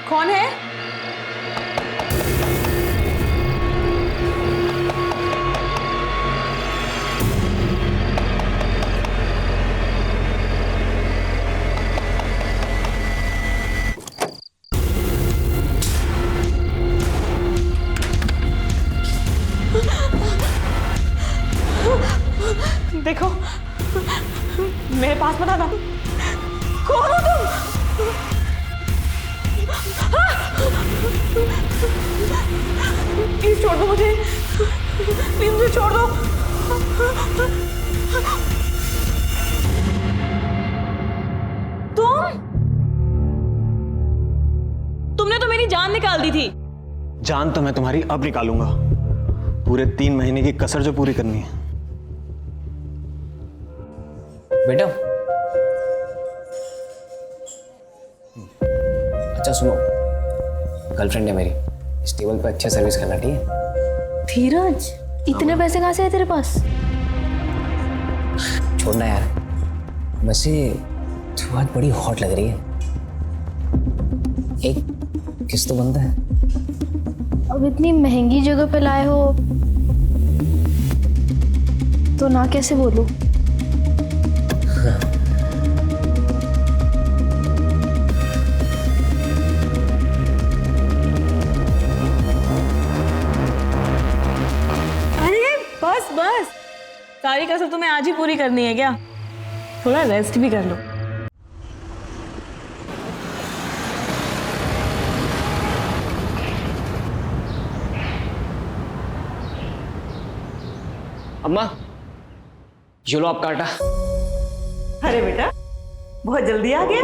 कौन है? देखो, मेरे पास मत आना। कौन हो तुम? प्लीज छोड़ दो मुझे, प्लीज मुझे छोड़ दो। तुमने तो मेरी जान निकाल दी थी। जान तो मैं तुम्हारी अब निकालूंगा। पूरे 3 महीने की कसर जो पूरी करनी है। बेटा, अच्छा सुनो, गर्लफ्रेंड है मेरी, इस टेबल पे अच्छे सर्विस करना, ठीक है? धीरज, इतने पैसे कहाँ से आए तेरे पास? छोड़ना यार, वैसे तू बहुत बड़ी हॉट लग रही है। एक किस तो बनता है। अब इतनी महंगी जगह पे लाए हो तो ना कैसे बोलूं? बस बस, सारी कसर तुम्हें आज ही पूरी करनी है क्या? थोड़ा रेस्ट भी कर लो। अम्मा, ये लो आपका आटा। अरे बेटा, बहुत जल्दी आ गए।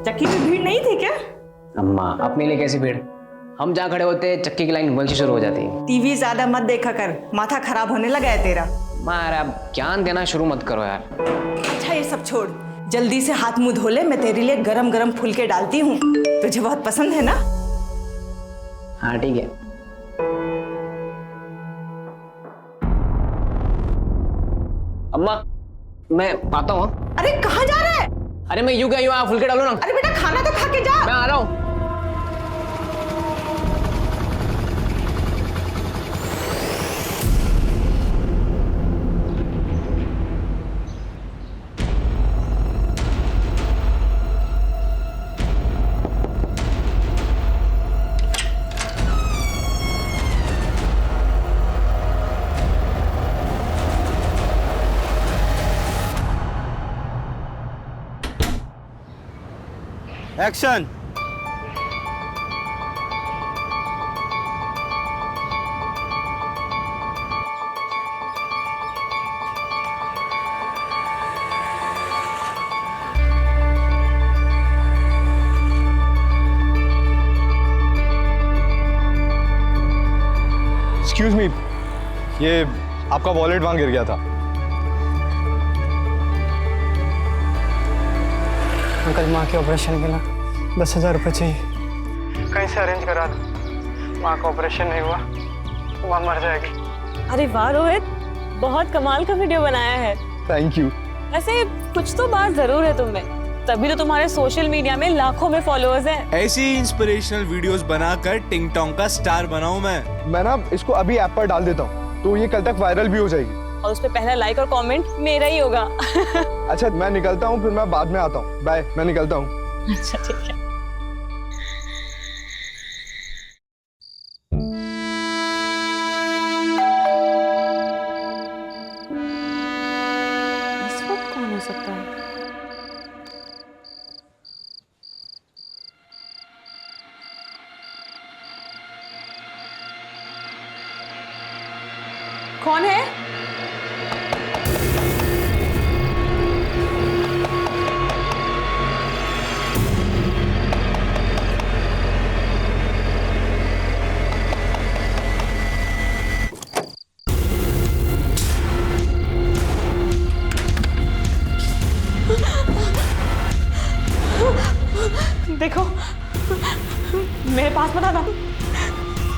चक्की में भीड़ नहीं थी क्या? अम्मा, अपने लिए कैसी भीड़? हम जहाँ खड़े होते हैं चक्की की लाइन वहीं से शुरू हो जाती है। टीवी ज्यादा मत देखा कर, माथा खराब होने लगा है तेरा। मारा, अब ज्ञान देना शुरू मत करो यार। अच्छा ये सब छोड़, जल्दी से हाथ मुंह धो ले, मैं तेरे लिए गरम गरम फुलके डालती हूँ। तुझे बहुत पसंद है ना? हाँ ठीक है। अम्मा, मैं आता हूँ। अरे कहाँ जा रहा है? अरे मैं यूं क्या यूं, आप फुलके डालो ना। अरे बेटा खाना तो खा के जा। मैं आ रहा हूँ। एक्शन। एक्सक्यूज मी, ये आपका वॉलेट वहां गिर गया था। अंकल, माँ के ऑपरेशन के लिए 10,000 रुपये चाहिए। कहीं से अरेंज करा दो। माँ का ऑपरेशन नहीं हुआ, माँ मर जाएगी। अरे वाह रोहित, बहुत कमाल का वीडियो बनाया है। Thank you. वैसे कुछ तो बात जरूर है तुममें, तभी तो तुम्हारे सोशल मीडिया में लाखों में फॉलोअर्स हैं। ऐसी इंस्पिरेशनल वीडियोस बनाकर टिंग टोंग का स्टार बनाऊं मैं ना इसको अभी ऐप पर डाल देता हूँ, तो ये कल तक वायरल भी हो जाएगी। और उस पे पहला लाइक और कमेंट मेरा ही होगा। अच्छा मैं निकलता हूँ, फिर मैं बाद में आता हूँ। बाय, मैं निकलता हूँ। अच्छा ठीक है। इस वक्त कौन हो सकता है? कौन है? देखो, मेरे पास मत आना।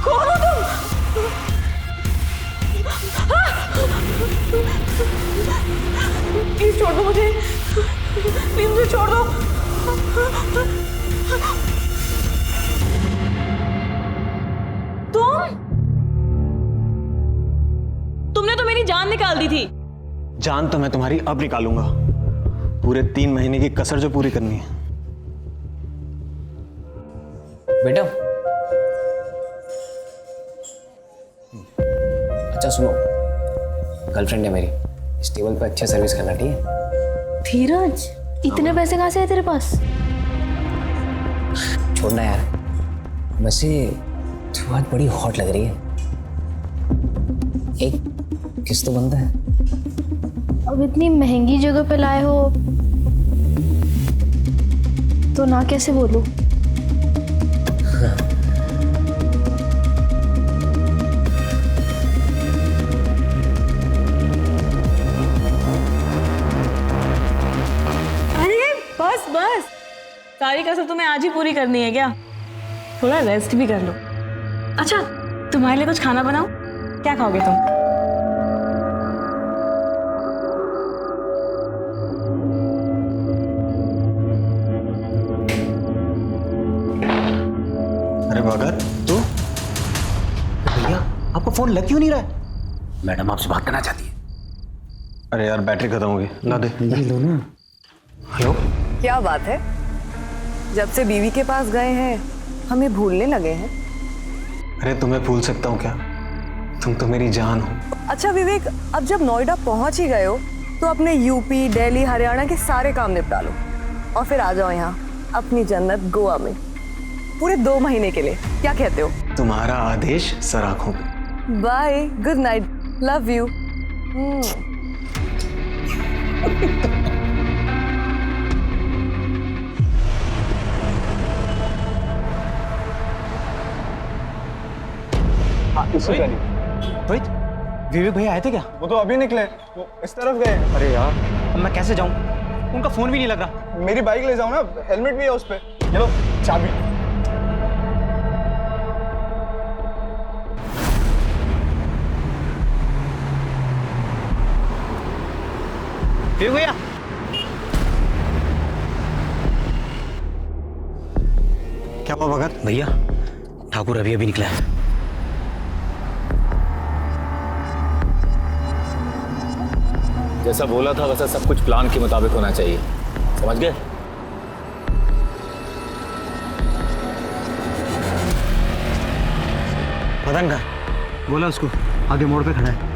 कौन हो तुम? प्लीज छोड़ दो मुझे, प्लीज मुझे छोड़ दो। निकाल दी थी। जान तो मैं तुम्हारी अब निकालूंगा, पूरे 3 महीने की कसर जो पूरी करनी है। बेटा, अच्छा सुनो, गर्लफ्रेंड है मेरी, इस टेबल पे अच्छे सर्विस करना, ठीक है? धीरज, इतने पैसे कहाँ से है तेरे पास? छोड़ना यार, वैसे तू आज बड़ी हॉट लग रही है। एक किस तो बनता है। अब इतनी महंगी जगह पे लाए हो तो ना कैसे बोलूं? अरे बस बस, सारी कसर तुम्हें आज ही पूरी करनी है क्या? थोड़ा रेस्ट भी कर लो। अच्छा, तुम्हारे लिए कुछ खाना बनाऊं? क्या खाओगे तुम? अरे भगत, तू? भैया, आपका फोन लग क्यों नहीं रहा है? मैडम आपसे बात करना चाहती है। अरे यार बैटरी खत्म हो गई, ला दे। लो ना। हेलो। क्या बात है, जब से बीवी के पास गए हैं हमें भूलने लगे हैं। अरे तुम्हें भूल सकता हूँ क्या? तुम तो मेरी जान हो। अच्छा विवेक, अब जब नोएडा पहुंच ही गए हो तो अपने यूपी, दिल्ली, हरियाणा के सारे काम निपटा लो और फिर आ जाओ यहाँ अपनी जन्नत गोवा में पूरे 2 महीने के लिए। क्या कहते हो? तुम्हारा आदेश सर आंखों पे। Bye, good night, love you. Rohit, Vivek भैया आए थे क्या? वो तो अभी निकले, वो इस तरफ गए। अरे यार, अब मैं कैसे जाऊं? उनका फोन भी नहीं लग रहा। मेरी बाइक ले जाओ ना, हेलमेट भी है उस पे। ये लो चाबी। विवेक भैया, क्या हुआ भगत? भैया, ठाकुर अभी अभी निकला है। जैसा बोला था वैसा सब कुछ प्लान के मुताबिक होना चाहिए, समझ गए? मदन का बोला उसको आगे मोड़ पे खड़ा है।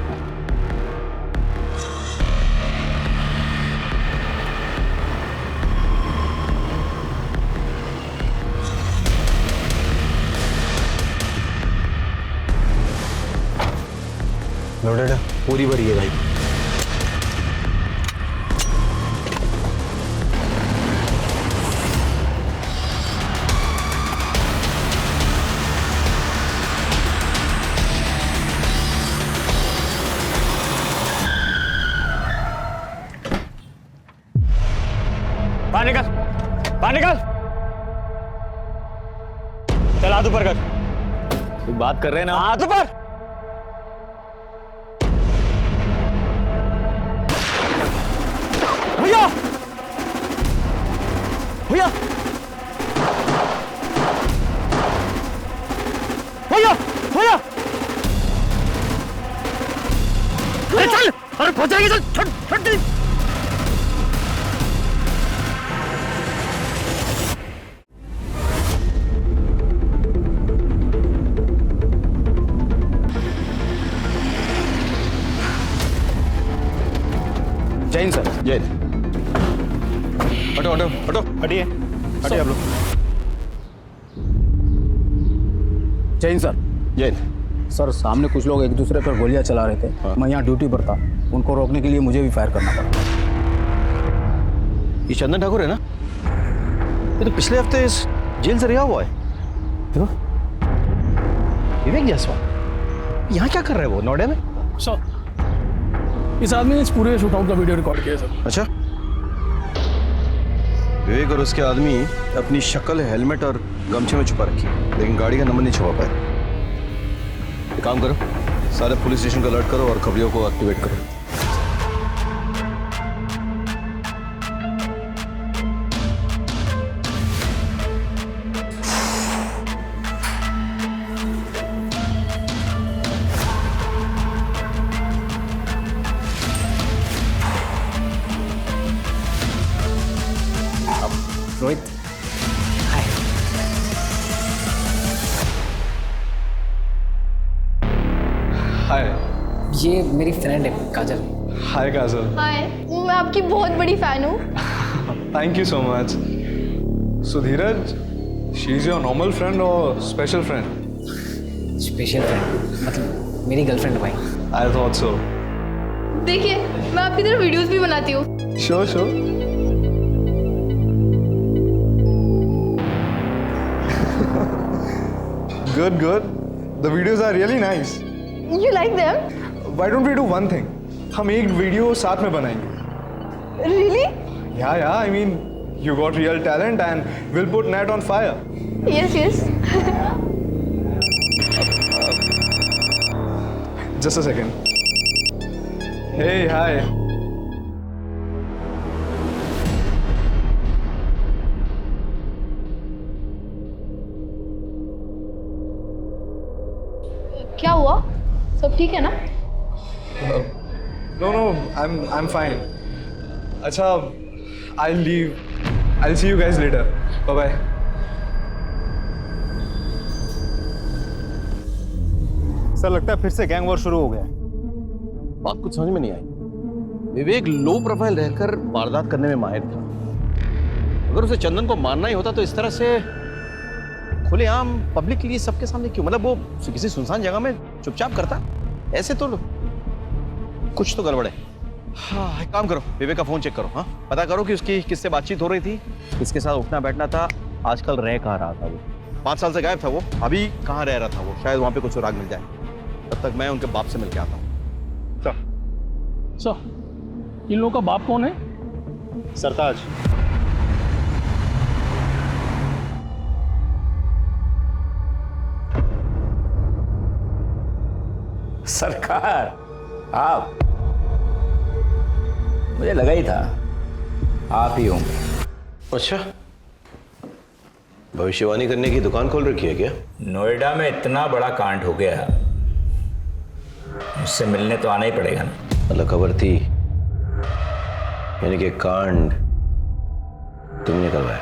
लोडेड है, पूरी भरी है भाई। बाहर निकल, बाहर निकल। चल हाथ ऊपर कर। तू बात कर रहे हैं ना? हाथ ऊपर। भैया, भैया, भैया, भैया, अरे चल, अरे पहुंचाएगी, चल, छोड़, छोड़ दे। जैन सर। जय। हटो हटो हटो, हटिए, हटिए आप लोग। जैन सर। जय। सर, सामने कुछ लोग एक दूसरे पर गोलियां चला रहे थे। मैं यहाँ ड्यूटी पर था, उनको रोकने के लिए मुझे भी फायर करना पड़ा। ये चंदन ठाकुर है ना? ये तो पिछले हफ्ते इस जेल से रिहा हुआ है। देखो, विवेक जायसवाल यहाँ क्या कर रहा है वो नोएडा में? सर, इस आदमी ने इस पूरे शूटआउट का वीडियो रिकॉर्ड किया सर। अच्छा, विवेक और उसके आदमी अपनी शक्ल हेलमेट और गमछे में छुपा रखी है, लेकिन गाड़ी का नंबर नहीं छुपा पाए। एक काम करो, सारे पुलिस स्टेशन को अलर्ट करो और खबरियों को एक्टिवेट करो। ये मेरी फ्रेंड है काजल। हाय काजल। हाय, मैं आपकी बहुत बड़ी फैन हूँ। Thank you so much. So Dheeraj, she is your normal friend और स्पेशल फ्रेंड? स्पेशल फ्रेंड मतलब मेरी गर्लफ्रेंड है भाई। I thought so. देखिए, मैं आपकी तरह वीडियोस भी बनाती हूँ। Sure sure. Good, good. The videos are really nice. You like them? Why don't we do one thing? हम एक वीडियो साथ में बनाएंगे। Really? Yeah, I mean, you got real talent and we'll put net on fire. Yes, yes. Just a second. Hey, hi. क्या हुआ? सब ठीक है ना? No, I'm fine. अच्छा, I'll leave. I'll see you guys later. Bye bye. Sir लगता है फिर से गैंग वॉर शुरू हो गया है। बात कुछ समझ में नहीं आई। विवेक लो प्रोफाइल रहकर वारदात करने में माहिर था। अगर उसे चंदन को मारना ही होता तो इस तरह से खुलेआम पब्लिक के लिए सबके सामने क्यों? मतलब वो किसी सुनसान जगह में चुपचाप करता। ऐसे तो कुछ तो गड़बड़ है। हाँ, एक काम करो, विवेक का फोन चेक करो। हाँ, पता करो कि उसकी किससे बातचीत हो रही थी, किसके साथ उठना बैठना था, आजकल रह कहाँ रहा था वो। 5 साल से गायब था वो, अभी कहाँ रह रहा था वो। शायद वहां पे कुछ सुराग मिल जाए। तब तक मैं उनके बाप से मिलके आता हूँ। सर, इन लोगों का बाप कौन है? सरताज। सरकार, आप? मुझे लगा ही था आप ही होंगे। अच्छा, भविष्यवाणी करने की दुकान खोल रखी है क्या? नोएडा में इतना बड़ा कांड हो गया, मुझसे मिलने तो आना ही पड़ेगा ना। मतलब खबर थी, यानी कि कांड तुमने करवाया?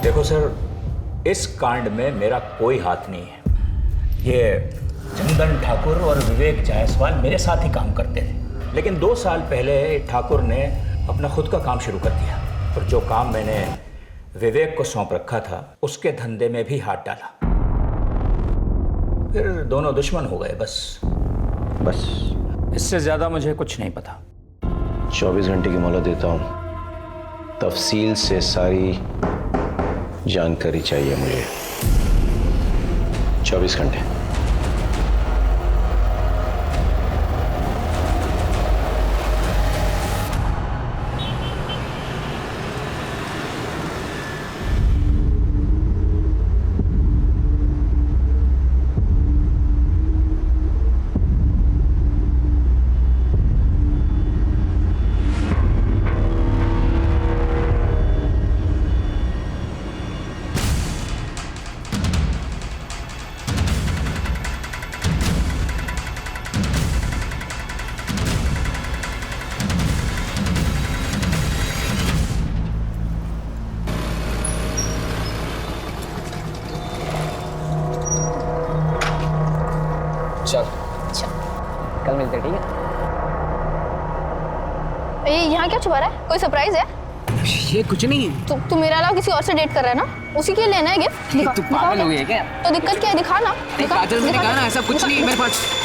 देखो सर, इस कांड में मेरा कोई हाथ नहीं है। ये चंदन ठाकुर और विवेक जायसवाल मेरे साथ ही काम करते थे, लेकिन 2 साल पहले ठाकुर ने अपना खुद का काम शुरू कर दिया और जो काम मैंने विवेक को सौंप रखा था उसके धंधे में भी हाथ डाला। फिर दोनों दुश्मन हो गए। बस इससे ज्यादा मुझे कुछ नहीं पता। 24 घंटे की मोहलत देता हूं, तफसील से सारी जानकारी चाहिए मुझे। 24 घंटे। चल, कल मिलते, ठीक है? यहाँ क्या छुपा रहा है? कोई सरप्राइज है? ये कुछ नहीं है। तू मेरे अलावा किसी और से डेट कर रहा है ना? उसी के लिए लेना है गिफ्ट। तू पागल हो गई है क्या? तो दिक्कत क्या है? दिखा ना। काजल, मैंने कहा ना ऐसा कुछ नहीं है मेरे पास।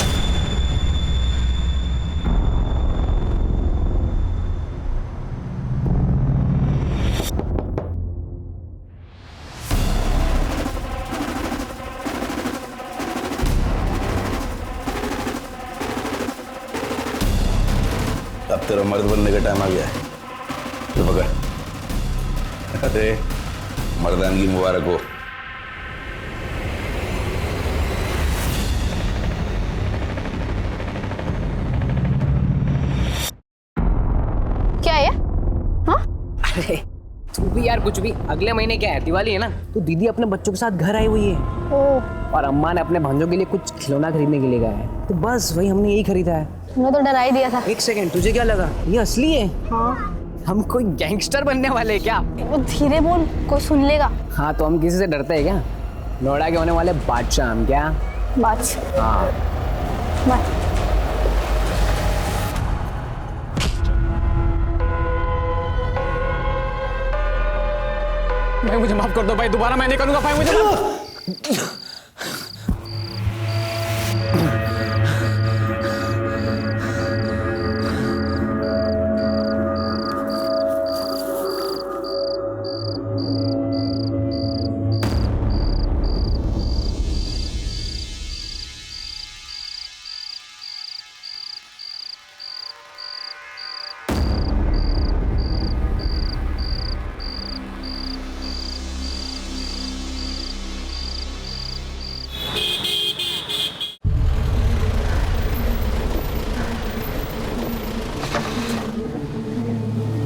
अब तेरा मर्द बनने का टाइम आ गया है। तो पकड़। अरे मर्दानगी मुबारक हो। क्या है? हाँ? अरे तू भी यार कुछ भी। अगले महीने क्या है, दिवाली है ना, तो दीदी अपने बच्चों के साथ घर आई हुई है। और अम्मा ने अपने भांजों के लिए कुछ खिलौना खरीदने के लिए गया है, तो बस वही हमने यही खरीदा है। मैं तो डरा ही दिया था। 1 सेकंड, तुझे क्या लगा ये असली है? हाँ। हम कोई गैंगस्टर बनने वाले हैं क्या? वो धीरे बोल, कोई सुन लेगा। हाँ, तो हम किसी से डरते हैं क्या? नोएडा के होने वाले बादशाह हम क्या? बादशाह। हाँ। बाय। भाई मुझे माफ कर दो भाई, दोबारा मैं नहीं करूंगा भाई, मुझे माफ।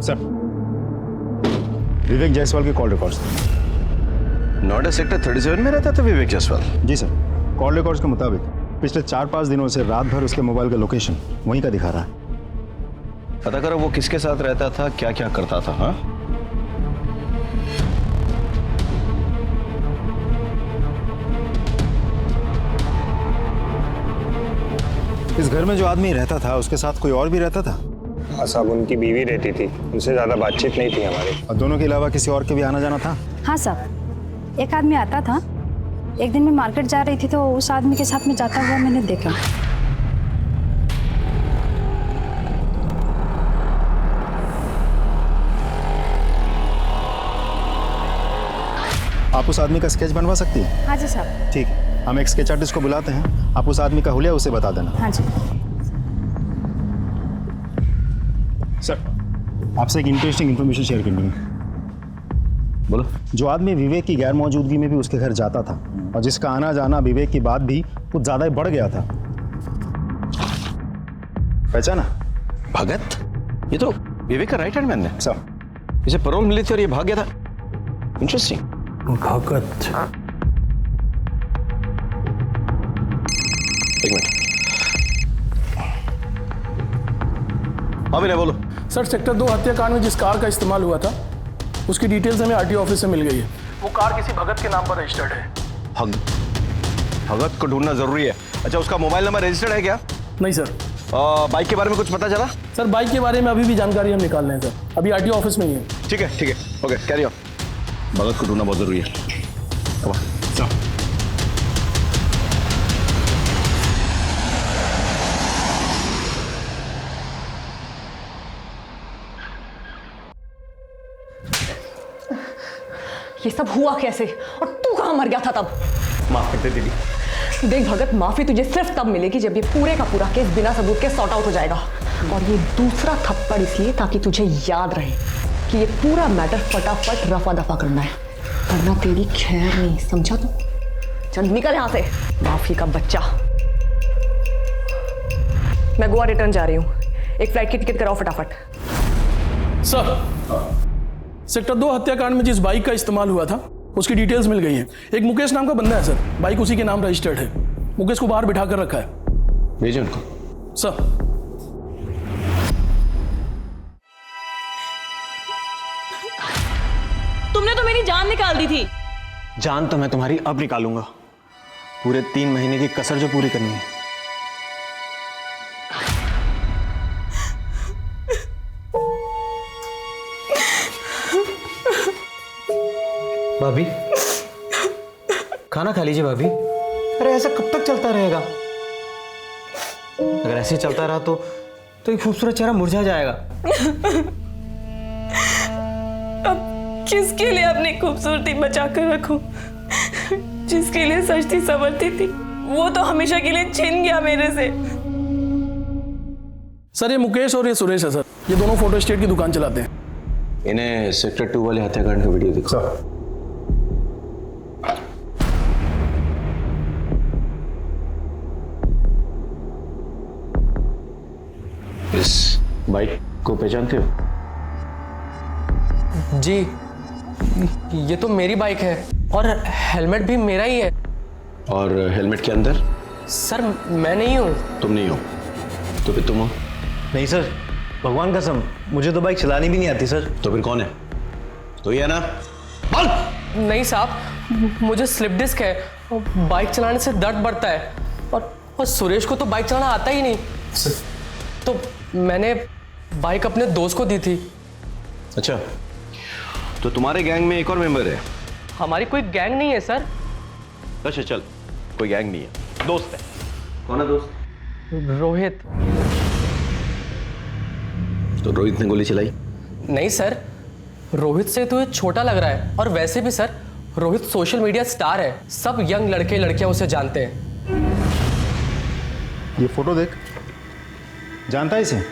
सर, विवेक जायसवाल के कॉल रिकॉर्ड्स। नोएडा सेक्टर 37 में रहता था विवेक जायसवाल? जी सर, कॉल रिकॉर्ड्स के मुताबिक पिछले 4-5 दिनों से रात भर उसके मोबाइल का लोकेशन वहीं का दिखा रहा है। पता करो वो किसके साथ रहता था, क्या क्या करता था। हाँ, इस घर में जो आदमी रहता था उसके साथ कोई और भी रहता था? हाँ साहब, उनकी बीवी रहती थी, उनसे ज़्यादा बातचीत नहीं थी हमारी। और दोनों के अलावा किसी और के भी आना जाना था? हाँ साहब, एक आदमी आता था। एक दिन मैं मार्केट जा रही थी तो उस आदमी के साथ में जाता हुआ मैंने देखा। आप उस आदमी का स्केच बनवा सकती हैं? हाँ जी साहब। ठीक है, हम एक स्केच आर्टिस्ट को बुलाते हैं, आप उस आदमी का हुलिया उसे बता देना। हाँ जी सर, आपसे एक इंटरेस्टिंग इन्फॉर्मेशन शेयर करनी है। बोलो। जो आदमी विवेक की गैर मौजूदगी में भी उसके घर जाता था और जिसका आना जाना विवेक की बात भी कुछ ज्यादा ही बढ़ गया था, पहचाना? भगत? ये तो विवेक का राइट हैंड मैन है। सर, इसे पैरोल मिली थी और ये भाग गया था। इंटरेस्टिंग। भगत? एक मिनट। हाँ विनय बोलो। सर, सेक्टर 2 हत्याकांड में जिस कार का इस्तेमाल हुआ था उसकी डिटेल्स हमें आरटीओ ऑफिस से मिल गई है। वो कार किसी भगत के नाम पर रजिस्टर्ड है। भगत को ढूंढना जरूरी है। अच्छा, उसका मोबाइल नंबर रजिस्टर्ड है क्या? नहीं सर। बाइक के बारे में कुछ पता चला? सर, बाइक के बारे में अभी भी जानकारी हम निकाल रहे हैं सर, अभी आरटीओ ऑफिस में ही है। ठीक है ठीक है, ओके, कैरी ऑन। भगत को ढूंढना बहुत जरूरी है। ये सब हुआ कैसे और तू कहाँ मर गया था तब? माफ कर दे दीदी। देख भगत, माफी तुझे सिर्फ तब मिलेगी जब ये पूरे का पूरा केस बिना सबूत के सॉर्ट आउट हो जाएगा। और ये दूसरा थप्पड़ इसलिए ताकि तुझे याद रहे कि ये पूरा मैटर फटाफट रफा दफा करना है, वरना तेरी खैर नहीं, समझा तू? चल निकल यहाँ से, माफी का बच्चा। मैं गोवा रिटर्न जा रही हूँ, एक फ्लाइट की टिकट कराओ फटाफट। सर, सेक्टर 2 हत्याकांड में जिस बाइक का इस्तेमाल हुआ था उसकी डिटेल्स मिल गई हैं। एक मुकेश नाम का बंदा है सर, बाइक उसी के नाम रजिस्टर्ड है। मुकेश को बाहर बिठा कर रखा है। भेजो उनको। सर। तुमने तो मेरी जान निकाल दी थी। जान तो मैं तुम्हारी अब निकालूंगा, पूरे 3 महीने की कसर जो पूरी करनी है। भाभी, खाना खा लीजिए भाभी। अरे ऐसा कब तक चलता रहेगा? अगर ऐसे चलता रहा तो ये खूबसूरत चेहरा मुरझा जाएगा। अब किसके लिए अपनी खूबसूरती बचा कर रखूं? जिसके लिए सजती संवरती थी वो तो हमेशा के लिए छिन गया मेरे से। सर, ये मुकेश और ये सुरेश है सर, ये दोनों फोटो स्टेट की दुकान चलाते हैं। इन्हें सेक्टर 2 वाले हत्याकांड का वीडियो दिखा। इस बाइक को पहचानते हो? जी, ये तो मेरी बाइक है और हेलमेट भी मेरा ही है। और हेलमेट के अंदर? सर, मैं नहीं हूँ। तुम नहीं हो तो फिर तुम हो? नहीं सर, भगवान कसम, मुझे तो बाइक चलानी भी नहीं आती सर। तो फिर कौन है? तो ये है ना? नहीं साहब, मुझे स्लिप डिस्क है, बाइक चलाने से दर्द बढ़ता है और सुरेश को तो बाइक चलाना आता ही नहीं। तो मैंने बाइक अपने दोस्त को दी थी। अच्छा, तो तुम्हारे गैंग में एक और मेंबर है? हमारी कोई गैंग नहीं है सर। अच्छा चल, कोई गैंग नहीं है, दोस्त है। कौन है दोस्त? रोहित। तो रोहित ने गोली चलाई? नहीं सर, रोहित से तो ये छोटा लग रहा है, और वैसे भी sir Rohit social media star है, सब यंग लड़के लड़कियां उसे जानते हैं। ये फोटो देख, जानता है इसे?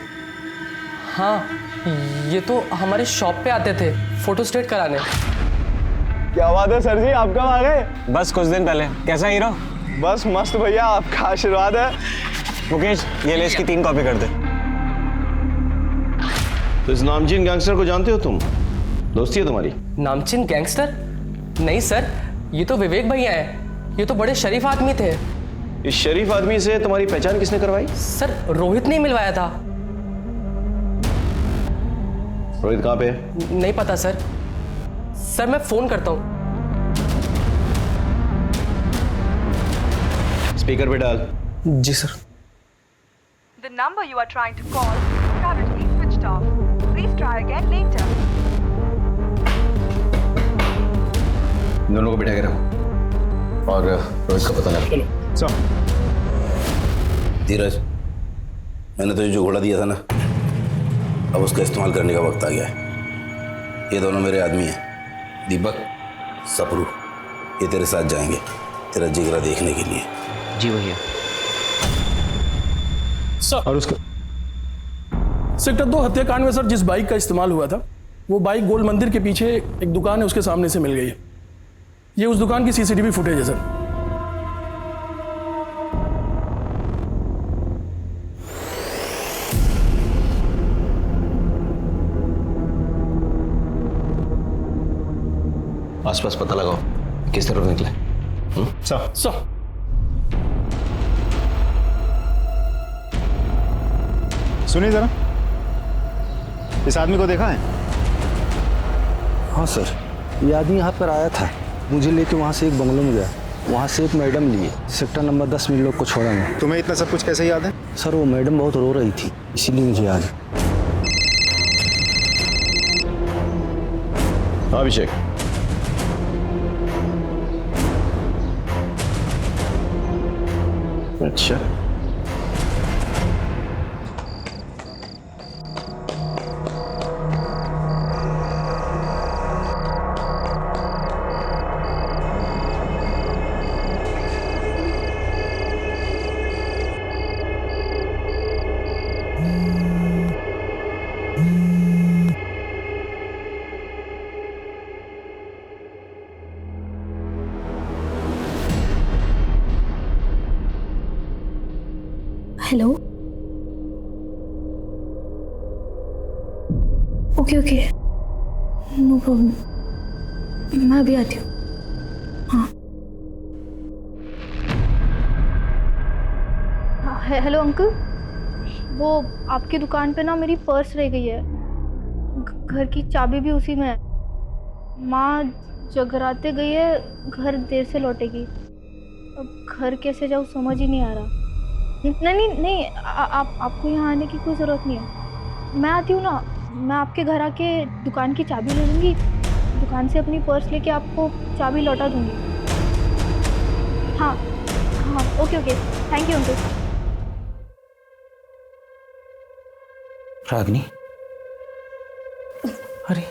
हाँ, ये तो हमारे शॉप पे आते थे फोटो स्टेट कराने। क्या बात है सर जी, आप कब आ गए? बस कुछ दिन पहले। कैसा हीरो? बस मस्त भैया, आपका आशीर्वाद है। मुकेश, ये ले इसकी 3 कॉपी कर दे। तो इस नामचीन गैंगस्टर को जानते हो तुम? दोस्ती है तुम्हारी? नामचीन गैंगस्टर? नहीं सर, ये तो विवेक भैया हैं, ये तो बड़े शरीफ आदमी थे। इस शरीफ आदमी से तुम्हारी पहचान किसने करवाई? सर रोहित ने मिलवाया था। रोहित कहाँ पे है? नहीं पता सर। सर मैं फोन करता हूँ। स्पीकर पे डाल। जी sir. The number you are trying to call is currently switched off. Please try again later. दोनों को बिठा के रखो और रोहित का पता लगा। चलो। धीरज, मैंने तुझे जो घोड़ा दिया था ना, अब उसका इस्तेमाल करने का वक्त आ गया है। ये दोनों मेरे आदमी हैं, दीपक, सपरू। ये तेरे साथ जाएंगे तेरा जिगरा देखने के लिए। जी भैया। और उसका सेक्टर 2 हत्याकांड में सर जिस बाइक का इस्तेमाल हुआ था, वो बाइक गोल मंदिर के पीछे एक दुकान है उसके सामने से मिल गई है। ये उस दुकान की सीसीटीवी फुटेज है सर। आसपास पता लगाओ किस तरफ निकले। सर सुनिए जरा, इस आदमी को देखा है? हाँ सर, ये आदमी यहाँ पर आया था, मुझे लेके वहाँ से एक बंगलों में गया, वहाँ से एक मैडम लिए, सेक्टर नंबर 10 में लोग को छोड़ा मैं। तुम्हें इतना सब कुछ कैसे याद है? सर वो मैडम बहुत रो रही थी, इसीलिए मुझे याद है। अभिषेक, अच्छा hello. Okay okay, no problem, मैं अभी आती हूँ। हाँ। हेलो अंकल, वो आपकी दुकान पे ना मेरी पर्स रह गई है, घर की चाबी भी उसी में है। माँ जगराते गई है, घर देर से लौटेगी। अब घर कैसे जाऊँ समझ ही नहीं आ रहा। नहीं, आपको यहाँ आने की कोई ज़रूरत नहीं है। मैं आती हूँ ना, मैं आपके घर आके दुकान की चाबी ले लूँगी, दुकान से अपनी पर्स लेके आपको चाबी लौटा दूँगी। हाँ हाँ, okay okay, thank you uncle. Ragini, अरे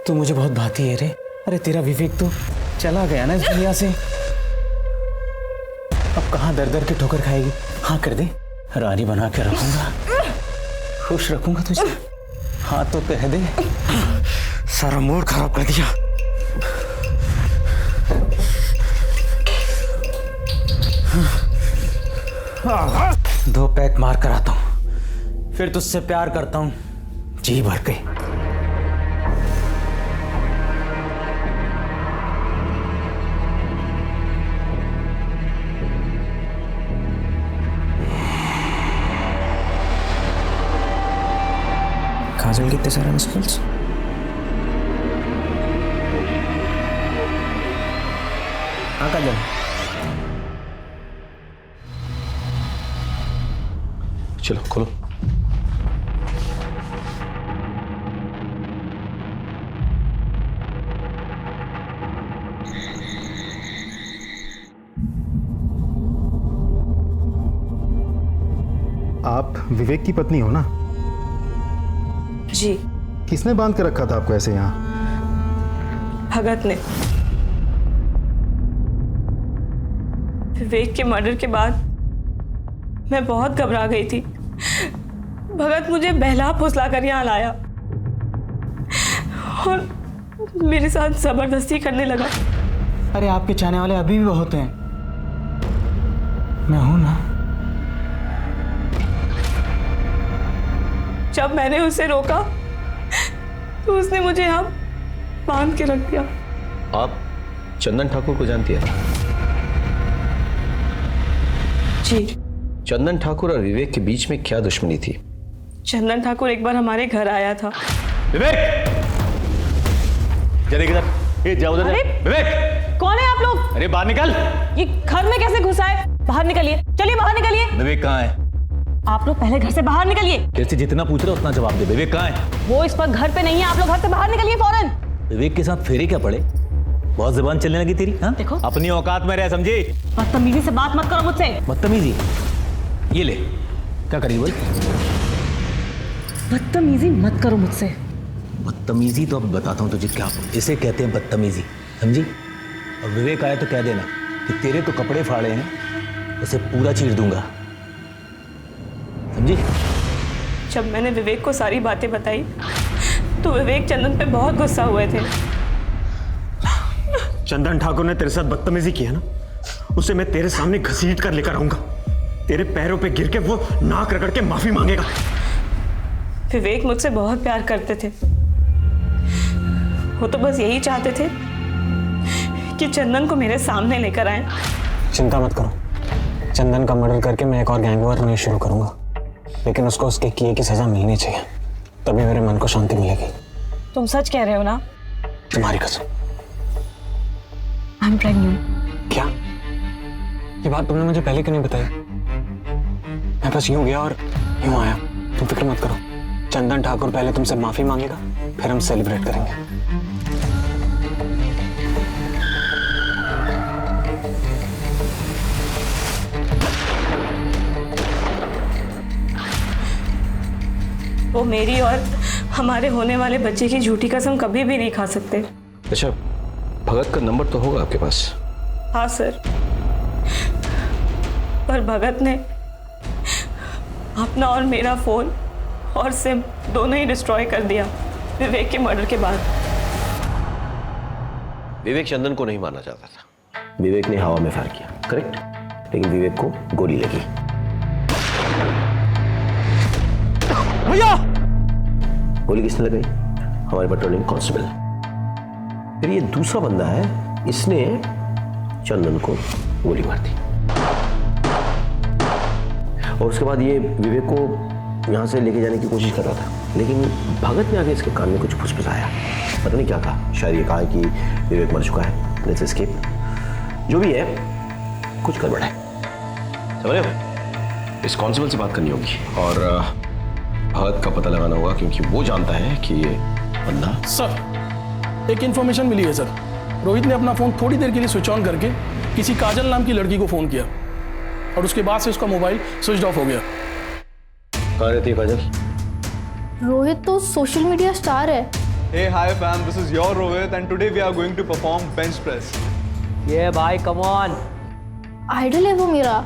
तू मुझे बहुत भाती है रे। अरे तेरा विवेक तो चला गया ना इस दुनिया से, अब कहाँ दर दर की ठोकर खाएगी। हाँ कर दे, रानी बना के रखूंगा, खुश रखूंगा तुझे। हाँ तो कह दे, सारा मूड खराब कर दिया। दो पैक मार कर आता हूं, फिर तुझसे प्यार करता हूं जी भर के। काजल कितने सारे मिसकॉल्स? हाँ काजल, चलो खोलो। आप विवेक की पत्नी हो ना? जी। किसने बांध के रखा था आपको ऐसे यहाँ? भगत ने। विवेक के मर्डर के बाद मैं बहुत घबरा गई थी। भगत मुझे बहला फुसला कर यहाँ लाया और मेरे साथ जबरदस्ती करने लगा। अरे आपके चाहने वाले अभी भी बहुत हैं। मैं हूं ना। जब मैंने उसे रोका तो उसने मुझे यहाँ बांध के रख दिया। आप चंदन ठाकुर को जानती हैं? जी। चंदन ठाकुर और विवेक के बीच में क्या दुश्मनी थी? चंदन ठाकुर एक बार हमारे घर आया था। विवेक! चले किधर? ये जाओ उधर। विवेक! कौन है आप लोग? अरे बाहर निकल! ये घर में कैसे घुसा है? बाहर निकलिए, चलिए बाहर निकलिए। विवेक कहाँ है? आप लोग पहले घर से बाहर निकलिए। कैसे जितना पूछ रहे हो उतना जवाब दे। विवेक कहाँ है? वो इस वक्त घर पे नहीं है, आप लोग घर से बाहर निकलिए फौरन। विवेक के साथ फेरे क्या पड़े? बहुत जुबान चलने लगी तेरी। हाँ? देखो अपनी औकात में रह, समझी? बदतमीजी से बात मत करो मुझसे। बदतमीजी? ये ले, क्या करी बोल? बदतमीजी मत करो मुझसे। बदतमीजी तो अब बताता हूँ तुझे क्या। इसे कहते हैं बदतमीजी, समझी? और विवेक आया तो कह देना कि तेरे तो कपड़े फाड़े हैं, उसे पूरा चीर दूंगा, समझी? जब मैंने विवेक को सारी बातें बताई तो विवेक चंदन पे बहुत गुस्सा हुए थे। चंदन ठाकुर ने तेरे साथ बदतमीजी की है ना, उसे मैं तेरे सामने घसीट कर लेकर आऊंगा। तेरे पैरों पे गिर के वो नाक रगड़ के माफी मांगेगा। विवेक मुझसे बहुत प्यार करते थे। वो तो बस यही चाहते थे कि चंदन को मेरे सामने लेकर आए। चिंता मत करो, चंदन का मर्डर करके मैं एक और गैंग वॉर नहीं शुरू करूंगा, लेकिन उसको उसके किए की सजा मिलनी चाहिए, तभी मेरे मन को शांति मिलेगी। तुम सच कह रहे हो ना? तुम्हारी कसम। I am pregnant. क्या? ये बात तुमने मुझे पहले क्यों नहीं बताई? मैं बस यूं गया और यूं आया। तुम फिक्र मत करो, चंदन ठाकुर पहले तुमसे माफी मांगेगा, फिर हम सेलिब्रेट करेंगे। वो मेरी और हमारे होने वाले बच्चे की झूठी कसम कभी भी नहीं खा सकते। अच्छा, भगत का नंबर तो होगा आपके पास? हाँ सर, पर भगत ने अपना और मेरा फोन और सिम दोनों ही डिस्ट्रॉय कर दिया विवेक के मर्डर के बाद। विवेक चंदन को नहीं मारना चाहता था। विवेक ने हवा में फायर किया, करेक्ट? लेकिन विवेक को गोली लगी। भैया! गोली किसने लगाई? हमारे पेट्रोलिंग कांस्टेबल। फिर ये दूसरा बंदा है, इसने चंदन को गोली मार दी और उसके बाद ये विवेक को यहाँ से लेके जाने की कोशिश कर रहा था, लेकिन भगत ने आगे इसके कान में कुछ फुसफुसाया। पता नहीं क्या कहा, शायद ये कहा कि विवेक मर चुका है, लेट्स एस्केप। जो भी है, कुछ गड़बड़ है, समझ रहे हो? इस कांस्टेबल से बात करनी होगी और भगत का पता लगाना होगा, क्योंकि वो जानता है कि ये बंदा। सर, एक इंफॉर्मेशन मिली है सर। रोहित ने अपना फोन थोड़ी देर के लिए स्विच ऑन करके किसी काजल नाम की लड़की को फोन किया और उसके बाद से उसका मोबाइल स्विच ऑफ हो गया। कहाँ रहती है काजल? रोहित तो सोशल मीडिया स्टार है। Hey, hi fam, this is your Rohit and today we are going to perform bench press. ये भाई कम ऑन। आइडल है वो मेरा।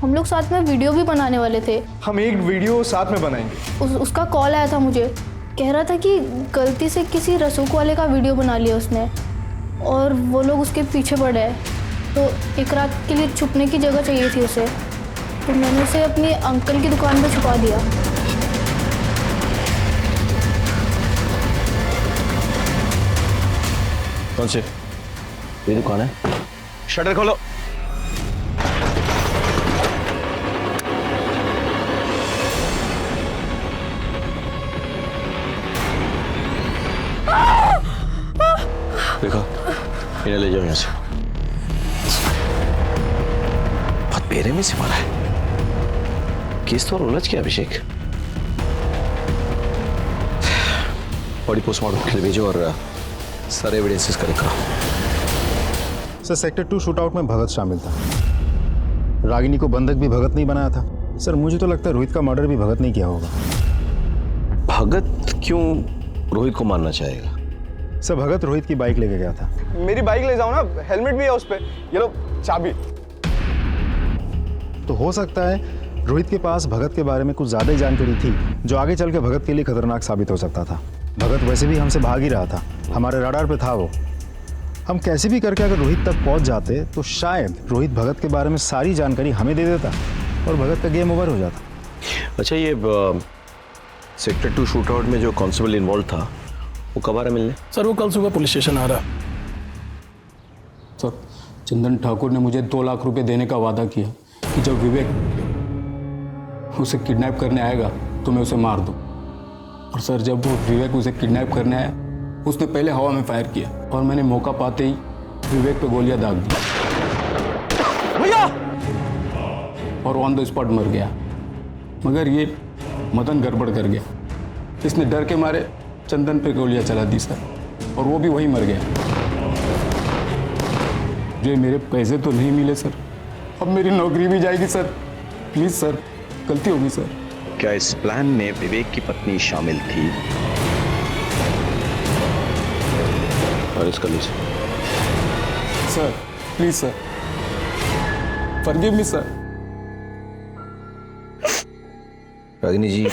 हम लोग साथ में वीडियो भी बनाने वाले थे। हम एक वीडियो साथ में बनाएंगे। उसका कॉल आया था मुझे, कह रहा था कि गलती से किसी रसूख वाले का वीडियो बना लिया उसने और वो लोग उसके पीछे पड़े हैं, तो एक रात के लिए छुपने की जगह चाहिए थी उसे, तो मैंने उसे अपनी अंकल की दुकान पे छुपा दिया। कौन से? ये दुकान है। शटर खोलो। देखो, इन्हें ले जाओ यहाँ से। बहुत बेरहमी से मारा है। केस तो उलझ गया अभिषेक। बॉडी पोस्टमार्टम के लिए भेजो और सारे एविडेंसेस कलेक्ट करो। सर, सेक्टर 2 शूटआउट में भगत शामिल था। रागिनी को बंधक भी भगत नहीं बनाया था। सर मुझे तो लगता है रोहित का मर्डर भी भगत ने किया होगा। भगत क्यों रोहित को मारना चाहेगा? सर भगत रोहित की बाइक लेके गया था। मेरी बाइक ले जाओ ना, हेलमेट भी है उस पे, ये लो चाबी। तो हो सकता है रोहित के पास भगत के बारे में कुछ ज़्यादा ही जानकारी थी जो आगे चल के भगत के लिए खतरनाक साबित हो सकता था। भगत वैसे भी हमसे भाग ही रहा था, हमारे रडार पे था वो। हम कैसे भी करके अगर रोहित तक पहुंच जाते तो शायद रोहित भगत के बारे में सारी जानकारी हमें दे देता और भगत का गेम ओवर हो जाता। अच्छा, ये सेक्टर 2 शूटआउट में जो कांस्टेबल इन्वॉल्व था वो कब आ रहा मिलने? सर वो कल सुबह पुलिस स्टेशन आ रहा। सर चंदन ठाकुर ने मुझे 2 लाख रुपए देने का वादा किया कि जब विवेक उसे किडनैप करने आएगा तो मैं उसे मार दूं। और सर जब वो विवेक उसे किडनैप करने आया उसने पहले हवा में फायर किया और मैंने मौका पाते ही विवेक पे गोलियां दाग दी और ऑन द स्पॉट मर गया। मगर ये मदन गड़बड़ कर गया, इसने डर के मारे चंदन पे गोलियां चला दी सर, और वो भी वहीं मर गया। जो मेरे पैसे तो नहीं मिले सर, अब मेरी नौकरी भी जाएगी सर। प्लीज सर, गलती होगी सर। क्या इस प्लान में विवेक की पत्नी शामिल थी? और इसका लीजिए sir, please sir, forgive me sir. Ragini ji,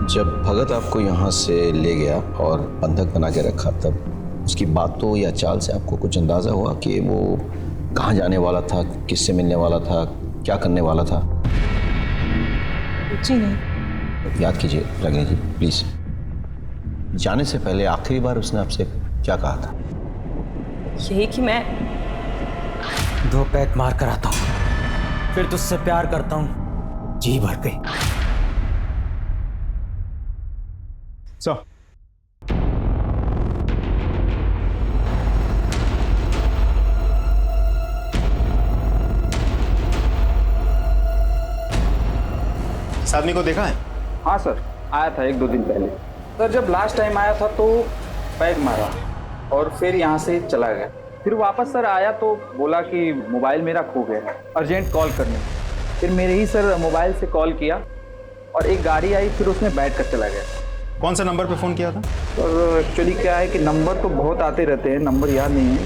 जब भगत आपको यहाँ से ले गया और बंधक बना के रखा, तब उसकी बातों या चाल से आपको कुछ अंदाजा हुआ कि वो कहाँ जाने वाला था, किससे मिलने वाला था, क्या करने वाला था? जी नहीं। याद कीजिए रागिनी जी प्लीज। जाने से पहले आखिरी बार उसने आपसे क्या कहा था? यही कि मैं 2 पैक मार कर आता हूँ, फिर तुझसे प्यार करता हूँ जी भर के। इस आदमी को देखा है? हाँ सर, आया था 1-2 दिन पहले। सर जब लास्ट टाइम आया था तो पैक मारा और फिर यहाँ से चला गया। फिर वापस सर आया तो बोला कि मोबाइल मेरा खो गया है, अर्जेंट कॉल करने। फिर मेरे ही सर मोबाइल से कॉल किया और एक गाड़ी आई, फिर उसमें बैठ कर चला गया। कौन सा नंबर पे फ़ोन किया था? सर एक्चुअली क्या है कि नंबर तो बहुत आते रहते हैं, नंबर याद नहीं है।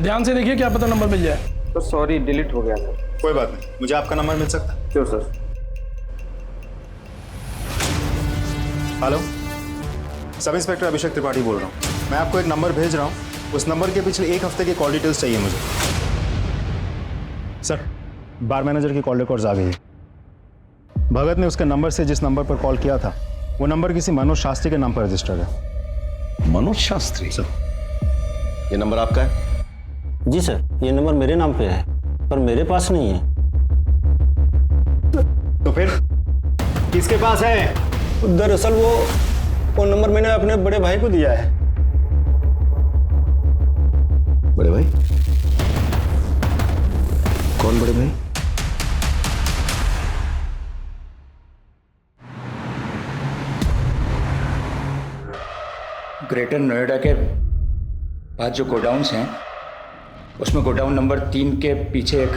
ध्यान से देखिए, क्या पता नंबर मिल जाए। तो सॉरी, डिलीट हो गया सर। कोई बात नहीं, मुझे आपका नंबर मिल सकता है? Sure sir. Hello, sub inspector Abhishek Tripathi बोल रहा हूँ। मैं आपको एक नंबर भेज रहा हूँ, उस नंबर के पिछले 1 हफ्ते की कॉल डिटेल्स चाहिए मुझे। सर, बार मैनेजर की कॉल रिकॉर्ड्स आ गई है। भगत ने उसके नंबर से जिस नंबर पर कॉल किया था वो नंबर किसी मनोज शास्त्री के नाम पर रजिस्टर्ड है। मनोज शास्त्री? सर, ये नंबर आपका है? जी सर, ये नंबर मेरे नाम पे है पर मेरे पास नहीं है। तो फिर किसके पास है? दरअसल वो नंबर मैंने अपने बड़े भाई को दिया है। बड़े भाई? कौन बड़े भाई? ग्रेटर नोएडा के पास जो गोडाउन्स हैं उसमें गोडाउन नंबर 3 के पीछे एक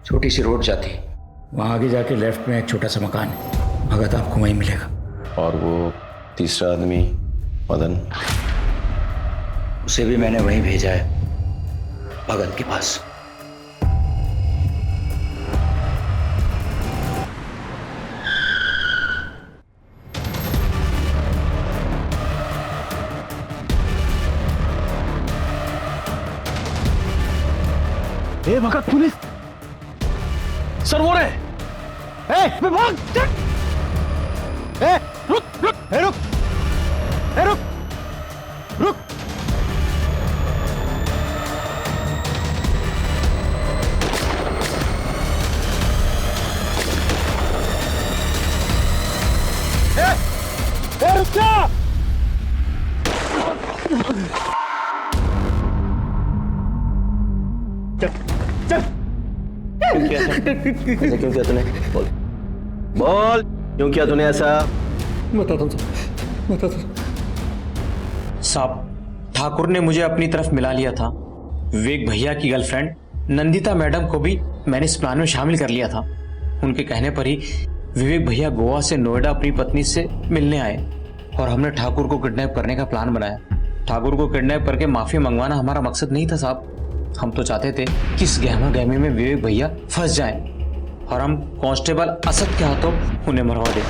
छोटी सी रोड जाती है, वहाँ आगे जाके लेफ्ट में एक छोटा सा मकान है, भगत आपको वहीं मिलेगा। और वो तीसरा आदमी मदन? उसे भी मैंने वहीं भेजा है, भगत के पास। ए भगत, पुलिस! सर वो रहे। भाग! रुक रुक रुक रुक रुक। रुक जा! क्यों किया ऐसा? क्यों किया तूने? बोल बोल, क्यों किया तूने ऐसा? बताता हूँ साहब, ठाकुर ने मुझे अपनी तरफ मिला लिया था। विवेक भैया की गर्लफ्रेंड नंदिता मैडम को भी मैंने इस प्लान में शामिल कर लिया था। उनके कहने पर ही विवेक भैया गोवा से नोएडा अपनी पत्नी से मिलने आए और हमने ठाकुर को किडनैप करने का प्लान बनाया। ठाकुर को किडनैप करके माफी मंगवाना हमारा मकसद नहीं था साहब। हम तो चाहते थे कि इस गहमा गहमी में विवेक भैया फंस जाएं और हम कांस्टेबल असद के हाथों उन्हें मरवा दें।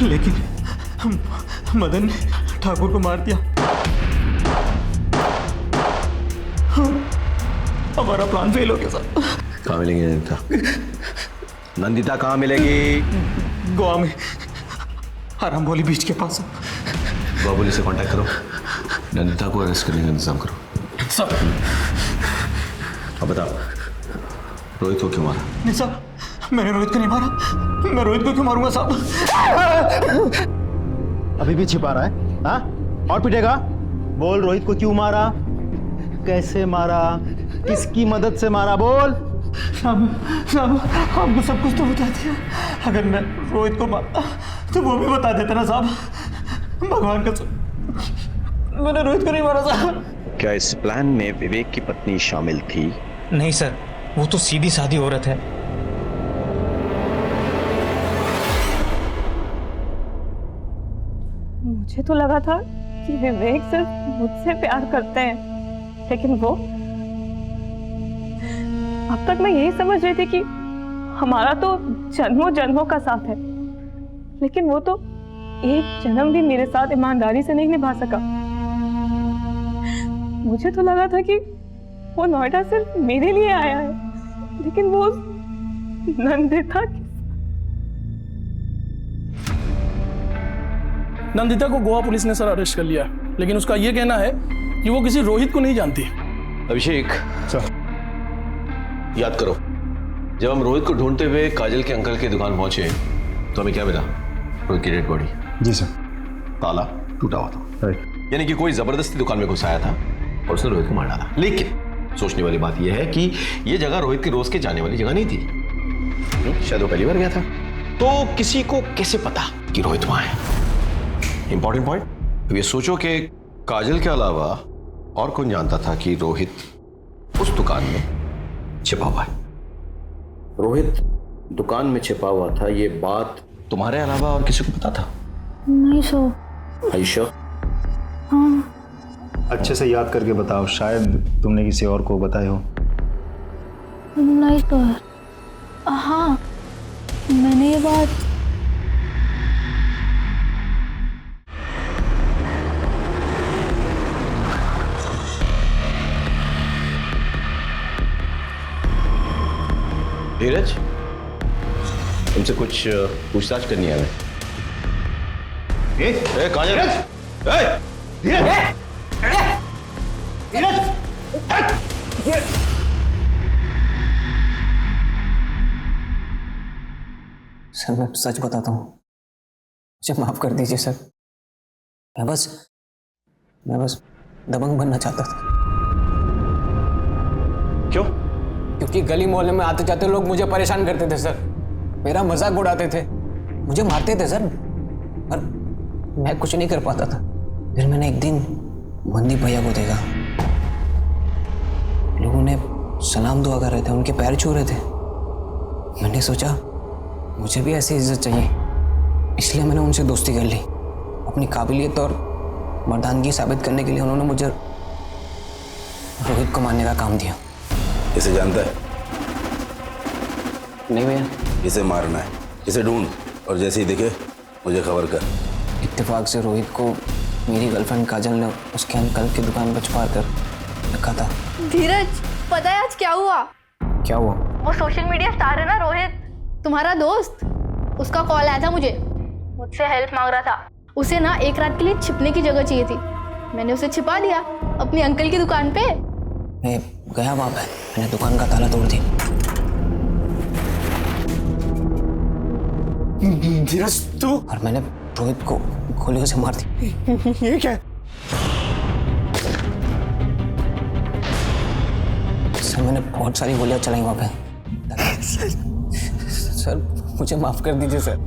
लेकिन मदन ने ठाकुर को मार दिया। हमारा प्लान फेल हो गया साहब। कहाँ मिलेंगी नंदिता? नंदिता कहाँ मिलेगी? गोवा में आरामबोली बीच के पास। गोवा पुलिस से कांटेक्ट करो, नंदिता को अरेस्ट करने का इंतजाम करो। सब अब बताओ, रोहित को क्यों मारा? नहीं साहब, मैंने रोहित को नहीं मारा। मैं रोहित को क्यों मारूंगा साहब? अभी भी छिपा रहा है? हाँ, और पिटेगा? बोल, रोहित को क्यों मारा, कैसे मारा, किसकी मदद से मारा, बोल। साहब आपको सब कुछ तो बता दिया। अगर मैं रोहित को मारता तो वो भी बता देता ना साहब। भगवान कसम, मैंने रोहित को नहीं मारा साहब। क्या इस प्लान में विवेक की पत्नी शामिल थी? नहीं सर, वो तो सीधी सादी औरत है। मुझे तो लगा था कि विवेक सिर्फ मुझसे प्यार करते हैं, लेकिन वो, अब तक मैं यही समझ रही थी कि हमारा तो जन्मों जन्मों का साथ है, लेकिन वो तो एक जन्म भी मेरे साथ ईमानदारी से नहीं निभा सका। मुझे तो लगा था कि वो नोएडा सिर्फ मेरे लिए आया है, लेकिन वो नंदिता नंदिता को गोवा पुलिस ने सर अरेस्ट कर लिया, लेकिन उसका यह कहना है कि वो किसी रोहित को नहीं जानती। अभिषेक सर, याद करो, जब हम रोहित को ढूंढते हुए काजल के अंकल की दुकान पहुंचे तो हमें क्या मिला? रोहित की डेड बॉडी। जी सर। ताला टूटा हुआ था, यानी कि कोई जबरदस्ती दुकान में घुस आया था और उसने रोहित को मार डाला। लेकिन सोचने वाली बात यह है कि यह जगह रोहित की रोज के जाने वाली जगह नहीं थी। शायद वो पहली बार गया था, तो किसी को कैसे पता कि रोहित वहां है? Important point. तो ये सोचो कि काजल के अलावा और कौन जानता था कि रोहित उस दुकान में छिपा हुआ है? रोहित दुकान में छिपा हुआ था, ये बात तुम्हारे अलावा और किसी को पता था? नहीं सो। आयशा, हाँ। अच्छे से याद करके बताओ, शायद तुमने किसी और को बताया हो। नहीं तो। हाँ, मैंने ये बात धीरज, तुमसे कुछ पूछताछ करनी है हमें। काजल, सर मैं सच बताता हूँ, मुझे माफ कर दीजिए सर। मैं बस दबंग बनना चाहता था। क्यों? क्योंकि गली मोहल्ले में आते जाते लोग मुझे परेशान करते थे सर, मेरा मजाक उड़ाते थे, मुझे मारते थे सर, पर मैं कुछ नहीं कर पाता था। फिर मैंने एक दिन मंदीप भैया को देखा, लोगों ने सलाम दुआ कर रहे थे, उनके पैर छू रहे थे। मैंने सोचा मुझे भी ऐसी इज्जत चाहिए, इसलिए मैंने उनसे दोस्ती कर ली। अपनी काबिलियत और मर्दानगी साबित करने के लिए उन्होंने मुझे रोहित को मारने का काम दिया। इसे जानता है? नहीं भैया। इसे मारना है, इसे ढूंढ और जैसे ही दिखे मुझे खबर कर। इत्तेफाक से रोहित को मेरी गर्लफ्रेंड काजल ने उसके अंकल की दुकान पर छुपा कर रखा था। धीरज, पता है आज क्या हुआ? क्या हुआ? वो सोशल मीडिया स्टार है ना रोहित, तुम्हारा दोस्त, उसका कॉल आया था मुझे, मुझसे हेल्प मांग रहा था। उसे ना एक रात के लिए छिपने की जगह चाहिए थी, मैंने उसे छिपा दिया अपने अंकल की दुकान पे। मैं गया वहां पे, मैंने दुकान का ताला तोड़ दिया। धीरज तू? और मैंने रोहित को गोलियों से मार दी। ये क्या? सर मैंने बहुत सारी गोलियां चलाई वहां पे। सर मुझे माफ कर दीजिए सर,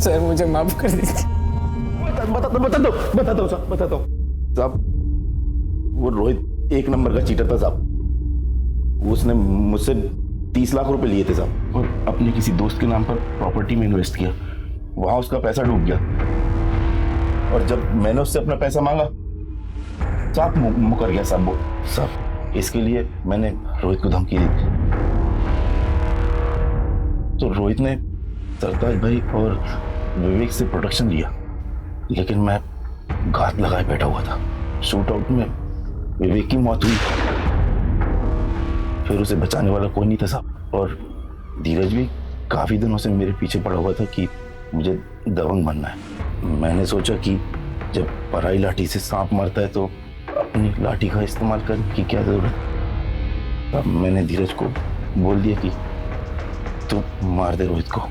सर मुझे माफ कर दीजिए। बता दो साहब, वो रोहित एक नंबर का चीटर था साहब। उसने मुझसे 30 लाख रुपए लिए थे साहब, और अपने किसी दोस्त के नाम पर प्रॉपर्टी में इन्वेस्ट किया। वहां उसका पैसा डूब गया, और जब मैंने उससे अपना पैसा मांगा साहब मुकर गया साहब। वो साहब इसके लिए मैंने रोहित को धमकी दी, तो रोहित ने सरताज भाई और विवेक से प्रोटेक्शन लिया, लेकिन मैं घात लगाए बैठा हुआ था। शूट आउट में विवेक की मौत हुई, फिर उसे बचाने वाला कोई नहीं था साहब। और धीरज भी काफी दिनों से मेरे पीछे पड़ा हुआ था कि मुझे दबंग बनना है। मैंने सोचा कि जब पराई लाठी से सांप मरता है तो अपनी लाठी का इस्तेमाल करने की क्या जरूरत। अब मैंने धीरज को बोल दिया कि तू मार दे रोहित को।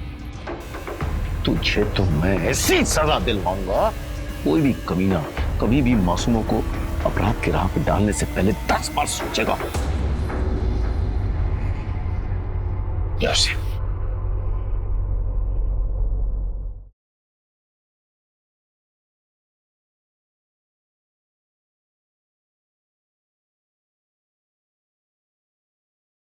तुझे तो मैं ऐसी सजा दिलवाऊंगा, कोई भी कमीना कभी भी मासूमों को अपराध के राह पे डालने से पहले 10 बार सोचेगा।